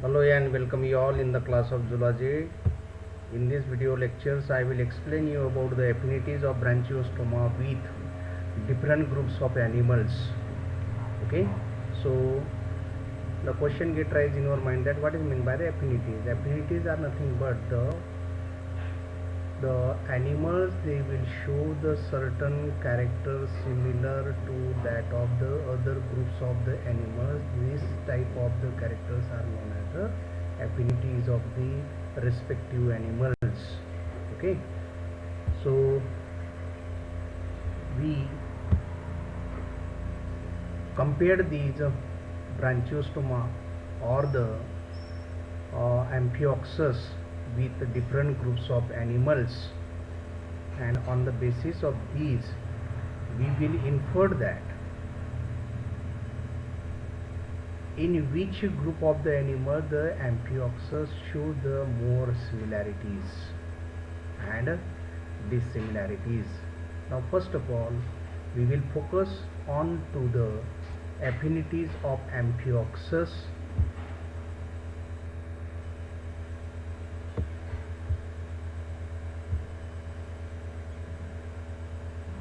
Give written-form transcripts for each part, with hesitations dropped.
Hello and welcome you all in the class of zoology. In this video lectures I will explain you about the affinities of Branchiostoma with different groups of animals. Okay, so the question get rise in your mind that what is meant by the affinities. Affinities are nothing but the animals, they will show the certain characters similar to that of the other groups of the animals. This type of the characters are known as the affinities of the respective animals. Okay, so we compared these Branchiostoma or the Amphioxus with different groups of animals, and on the basis of these we will infer that in which group of the animal the Amphioxus show the more similarities and dissimilarities. Now first of all we will focus on to the affinities of Amphioxus.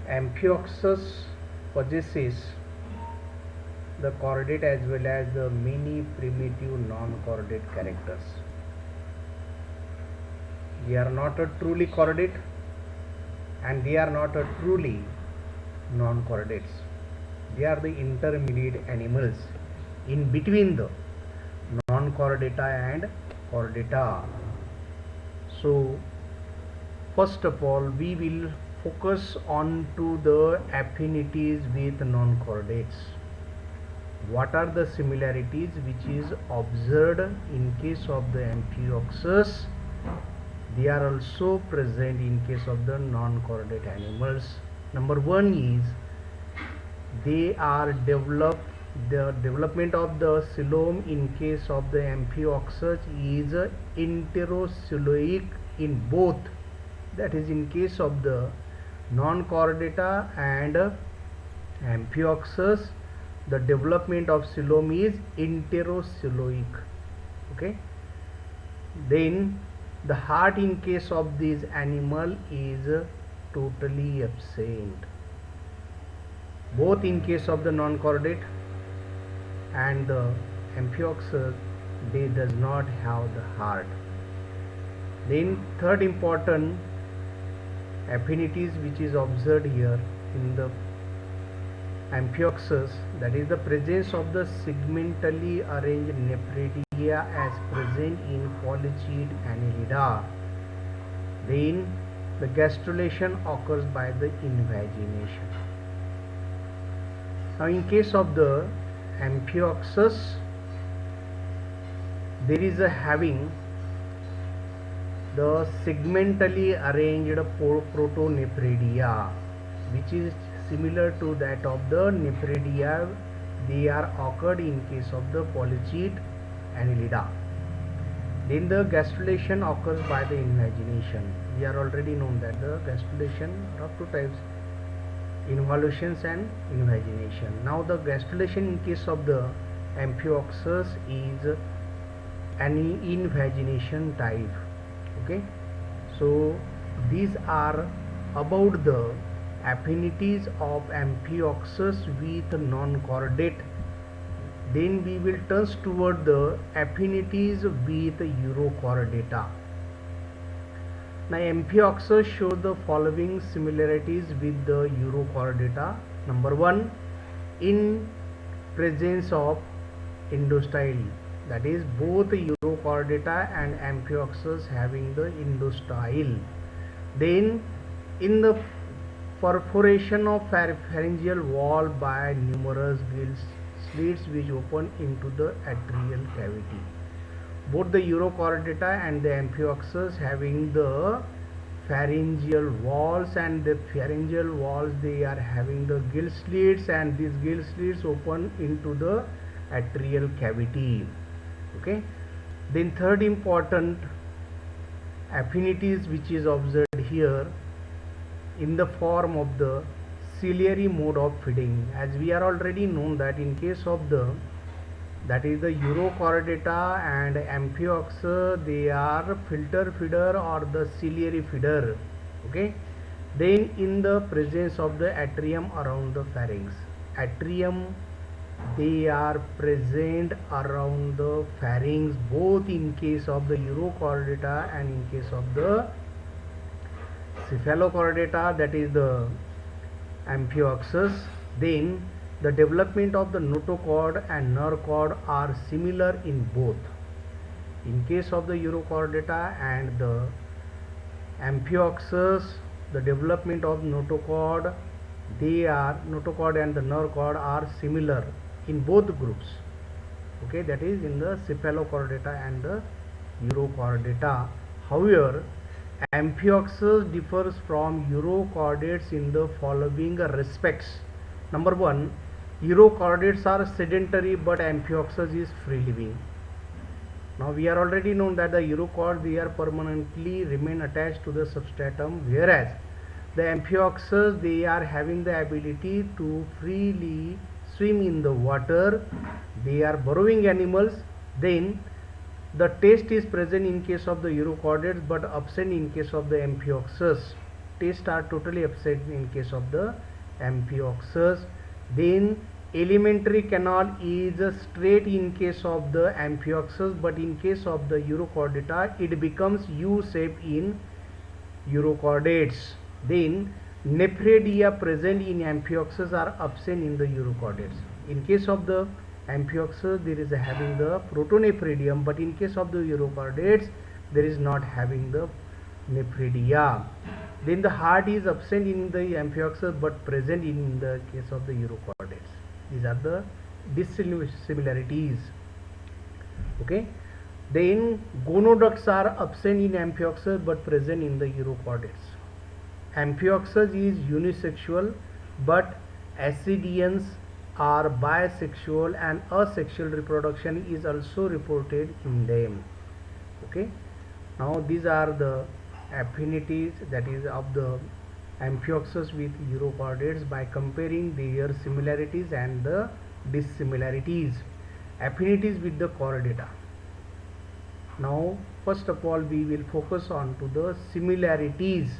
Amphioxus possesses the chordate as well as the many primitive non-chordate characters. They are not a truly chordate and they are not a truly non-chordates. They are the intermediate animals in between the non-chordata and chordata. So first of all we will focus on to the affinities with non-chordates. What are the similarities which is observed in case of the Amphioxus? They are also present in case of the non-chordate animals. Number one is they are the development of the coelom in case of the Amphioxus is enterocoeloic in both, that is in case of the non-chordata and Amphioxus the development of coelom is enterocoeloic. Okay, then the heart in case of this animal is totally absent, both in case of the non-chordate and the Amphioxus they does not have the heart. Then third important affinities which is observed here in the Amphioxus, that is the presence of the segmentally arranged nephridia as present in Polychaete Annelida. Then the gastrulation occurs by the invagination. Now in case of the Amphioxus there is a having the segmentally arranged protonephridia which is similar to that of the nephridia. They are occurred in case of the Polychaete Annelida. Then the gastrulation occurs by the invagination. We are already known that the gastrulation of two types, involutions and invagination. Now the gastrulation in case of the Amphioxus is an invagination type. Okay, so these are about the affinities of Amphioxus with non-chordate. Then we will turn toward the affinities with Urochordata. Now Amphioxus show the following similarities with the Urochordata. Number one, in presence of endostyle, that is both Urochordata and Amphioxus having the endostyle. Then in the perforation of pharyngeal wall by numerous gill slits which open into the atrial cavity. Both the Urochordata and the Amphioxus having the pharyngeal walls, and the pharyngeal walls they are having the gill slits, and these gill slits open into the atrial cavity. Okay, then third important affinities which is observed here in the form of the ciliary mode of feeding. As we are already known that in case of the that is the urochordata and amphioxus, they are filter feeder or the ciliary feeder. Okay, then in the presence of the atrium around the pharynx, atrium, they are present around the pharynx both in case of the urochordata and in case of the cephalochordata, that is the amphioxus. Then the development of the notochord and nerve cord are similar in both. In case of the urochordata and the amphioxus, the development of notochord and the nerve cord are similar in both groups. Okay, that is in the cephalochordata and the urochordata. However, amphioxus differs from urochordates in the following respects. Number one, urochordates are sedentary but amphioxus is free living. Now we are already known that the urochord, they are permanently remain attached to the substratum, whereas the amphioxus, they are having the ability to freely swim in the water. They are burrowing animals. Then the taste is present in case of the urochordates but absent in case of the amphioxus. Taste are totally absent in case of the amphioxus. Then alimentary canal is straight in case of the amphioxus, but in case of the urochordata it becomes U shape in urochordates. Then nephridia present in amphioxus are absent in the urochordates. In case of the amphioxus there is having the protonephridium, but in case of the urochordates there is not having the nephridia. Then the heart is absent in the amphioxus but present in the case of the urochordates. These are the dissimilarities. Okay, then gonoducts are absent in amphioxus but present in the urochordates. Amphioxus is unisexual but ascidians are bisexual and asexual reproduction is also reported in them. Okay, now these are the affinities, that is of the amphioxus with urochordates by comparing their similarities and the dissimilarities. Affinities with the chordata. Now first of all we will focus on to the similarities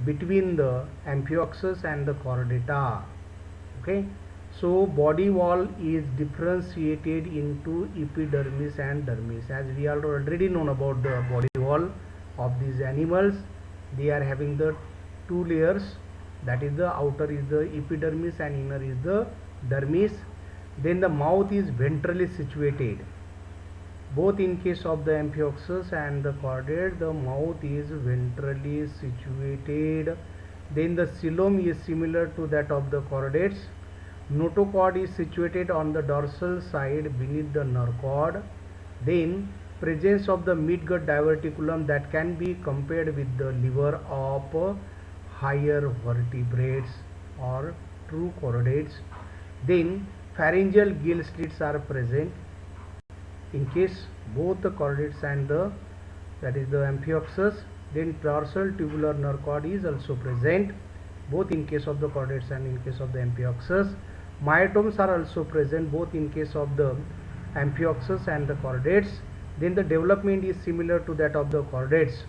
between the amphioxus and the chordata. Okay, so body wall is differentiated into epidermis and dermis. As we are already known about the body wall of these animals, they are having the two layers, that is the outer is the epidermis and inner is the dermis. Then the mouth is ventrally situated. Both in case of the amphioxus and the chordate, the mouth is ventrally situated. Then the coelom is similar to that of the chordates. Notochord is situated on the dorsal side beneath the nerve cord. Then presence of the midgut diverticulum that can be compared with the liver of higher vertebrates or true chordates. Then pharyngeal gill slits are present in case both the chordates and the, that is the amphioxus. Then dorsal tubular nerve cord is also present both in case of the chordates and in case of the amphioxus. Myotomes are also present both in case of the amphioxus and the chordates. Then the development is similar to that of the chordates.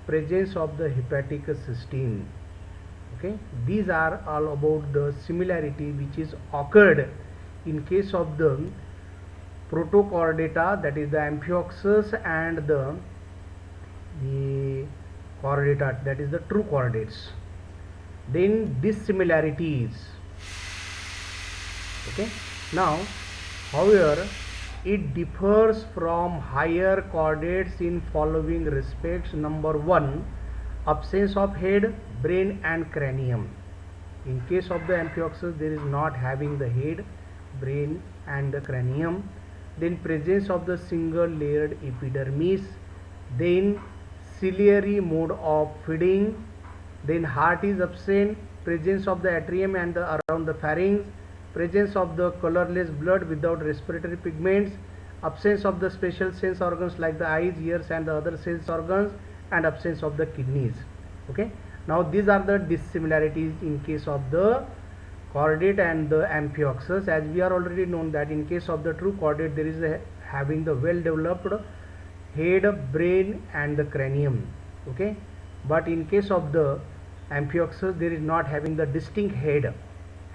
Presence of the hepatic cystine. Okay, these are all about the similarity which is occurred in case of the protochordata, that is the amphioxus, and the chordata, that is the true chordates. Then dissimilarities. Okay, now however it differs from higher chordates in following respects. Number one, absence of head, brain and cranium. In case of the amphioxus there is not having the head, brain and the cranium. Then presence of the single layered epidermis. Then ciliary mode of feeding. Then heart is absent. Presence of the atrium and the around the pharynx. Presence of the colorless blood without respiratory pigments. Absence of the special sense organs like the eyes, ears and the other sense organs, and absence of the kidneys. Okay, now these are the dissimilarities in case of the chordate and the amphioxus. As we are already known that in case of the true chordate there is having the well developed head, brain and the cranium, okay, but in case of the amphioxus there is not having the distinct head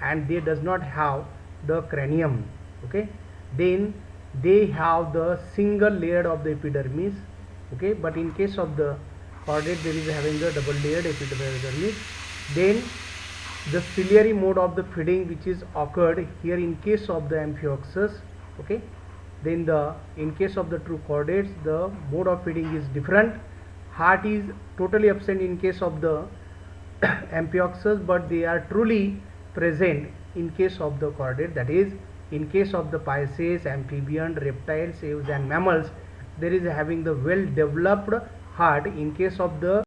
and they does not have the cranium, okay. Then they have the single layer of the epidermis, okay, but in case of the chordate there is having the double layered epidermis. Then the ciliary mode of the feeding which is occurred here in case of the amphioxus, okay. Then in case of the true chordates the mode of feeding is different. Heart is totally absent in case of the amphioxus, but they are truly present in case of the chordate. That is, in case of the pisces, amphibian, reptiles, aves and mammals there is having the well developed heart. In case of the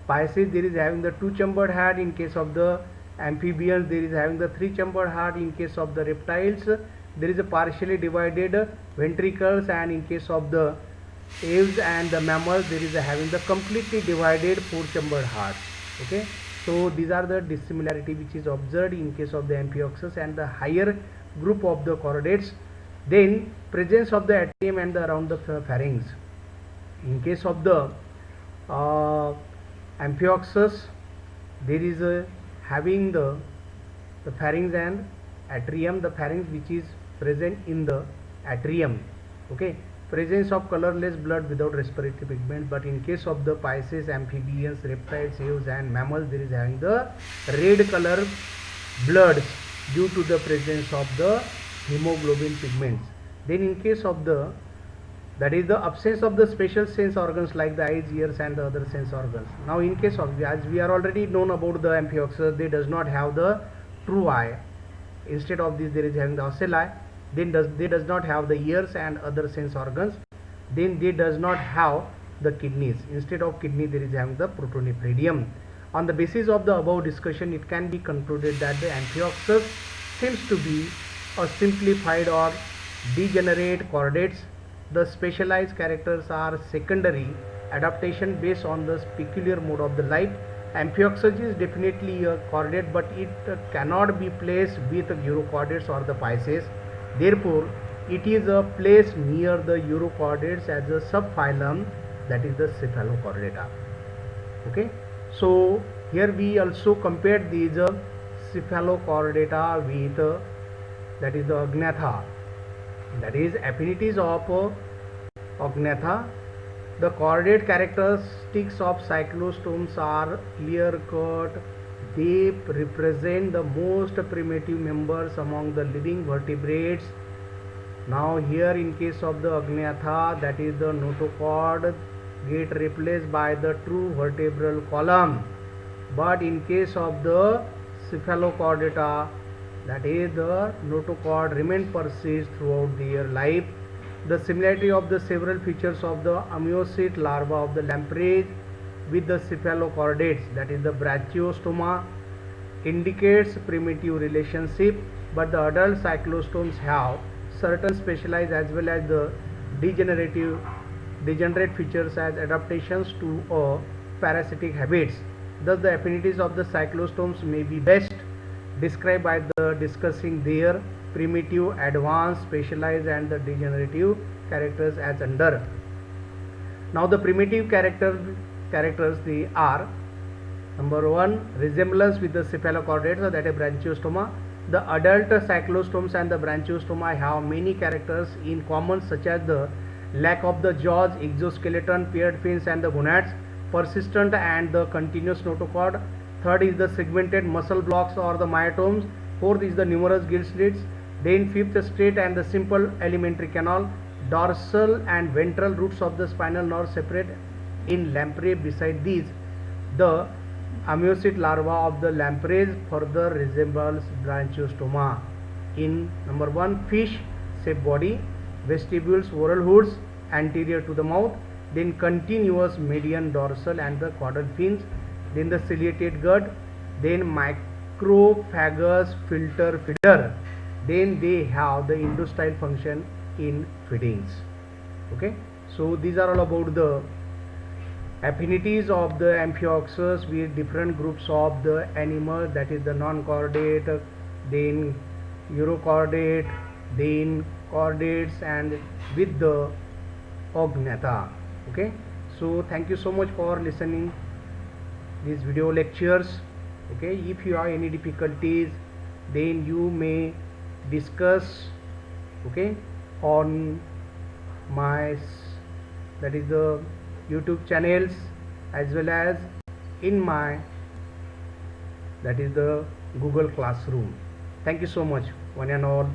pisces there is having the two chambered heart. In case of the amphibians there is having the three chambered heart. In case of the reptiles there is a partially divided ventricles, and in case of the aves and the mammals there is having the completely divided four chambered heart, okay. So these are the dissimilarity which is observed in case of the amphioxus and the higher group of the chordates. Then presence of the atrium and the around the pharynx. In case of the amphioxus there is having the pharynx and atrium. The pharynx which is present in the atrium, okay. Presence of colorless blood without respiratory pigment, but in case of the pisces, amphibians, reptiles, aves and mammals there is having the red color blood due to the presence of the hemoglobin pigments. Then in case of the, that is the absence of the special sense organs like the eyes, ears and the other sense organs. Now in case of, as we are already known about the amphioxus, they does not have the true eye. Instead of this there is having the ocelli. Then they does not have the ears and other sense organs. Then they does not have the kidneys. Instead of kidney there is having the protonephridium. On the basis of the above discussion it can be concluded that the amphioxus seems to be a simplified or degenerate chordates. The specialized characters are secondary adaptation based on the peculiar mode of the life. Amphioxus is definitely a chordate, but it cannot be placed with urochordates or the pisces. Therefore, it is a place near the urochordates as a subphylum, that is the cephalochordata. Okay. So here we also compared these cephalochordata with that is the agnatha. That is affinities of agnatha. The chordate characteristics of cyclostomes are clear cut. They represent the most primitive members among the living vertebrates. Now here in case of the agnatha, that is the notochord get replaced by the true vertebral column. But in case of the cephalochordata, that is the notochord remain persist throughout their life. The similarity of the several features of the amniotic larva of the lampreys with the cephalochordates, that is the branchiostoma, indicates primitive relationship, but the adult cyclostomes have certain specialized as well as the degenerate features as adaptations to parasitic habits. Thus the affinities of the cyclostomes may be best described by the discussing their primitive, advanced, specialized and the degenerative characters as under. Now the primitive characters they are: number 1, resemblance with the cephalochordates, that is branchiostoma. The adult cyclostomes and the branchiostoma have many characters in common, such as the lack of the jaws, exoskeleton, paired fins and the gonads, persistent and the continuous notochord. Third is the segmented muscle blocks or the myotomes. Fourth is the numerous gill slits. Then fifth, straight and the simple alimentary canal. Dorsal and ventral roots of the spinal nerve separate in lamprey. Beside these, the amniotic larva of the lampreys further resembles branchiostoma. In number 1, fish shape body, vestibules, oral hoods anterior to the mouth, then continuous median dorsal and the caudal fins, then the ciliated gut, then microphagous filter feeder, then they have the endostyle function in feedings. Okay, so these are all about the affinities of the amphioxus with different groups of the animals, that is the non-chordate, then Eurochordate, then chordates, and with the ognatha. Okay, so thank you so much for listening these video lectures. Okay, if you have any difficulties, then you may discuss, okay, on my that is the YouTube channels, as well as in my that is the Google Classroom. Thank you so much, one and all.